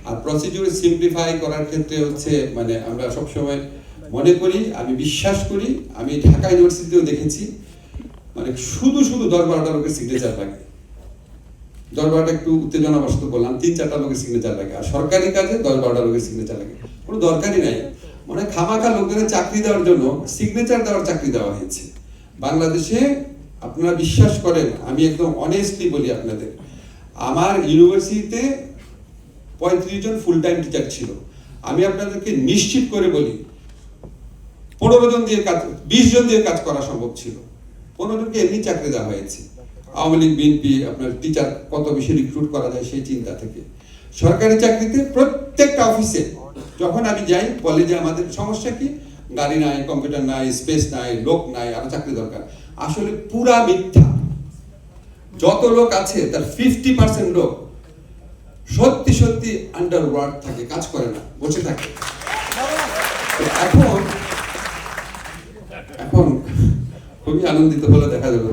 আর procedure simplify করার ক্ষেত্রে হচ্ছে মানে আমরা সবসময় মনে করি, আমি বিশ্বাস করি, আমি ঢাকা ইউনিভার্সিটিতেও দেখেছি, মানে শুধু শুধু 10-12টা লোকের সিগনেচার লাগে। 10-12টা একটু উত্তেজনাবশত বললাম, 3-4টা লোকের সিগনেচার লাগে। আর সরকারি কাজে 10-12টা লোকের সিগনেচার লাগে, কোনো দরকারই নাই। মানে খামাখা লোকেদের চাকরি দেওয়ার জন্য সিগনেচার দেওয়ার চাকরি দেওয়া হয়েছে বাংলাদেশে। আপনারা বিশ্বাস করেন, আমি একদম অনেস্টলি বলি আপনাদের, আমার ইউনিভার্সিটিতে 35 জন ফুল টাইম টিচার ছিল। আমি আপনাদেরকে নিশ্চিত করে বলি 15 জন দিয়ে কাজ, 20 জন দিয়ে কাজ করা সম্ভব ছিল। 15 জনকে এমনি চাকরি দেওয়া হয়েছে। আওয়ামী লীগ, বিএনপি আপনার টিচার কত বেশি রিক্রুট করা যায় সেই চিন্তা থেকে। সরকারি চাকরিতে প্রত্যেকটা অফিসে যখন আমি যাই বলে যে আমাদের সমস্যা কি, গাড়ি নাই, কম্পিউটার নাই, স্পেস নাই, লোক নাই, আরো চাকরি দরকার। আসলে পুরা মিথ্যা। যত লোক আছে তার 50% লোক সত্যি সত্যি আন্ডার ওয়ার্ক থাকে, কাজ করে না, বসে থাকে। এখন খুবই আনন্দিত হলো দেখা যাবে।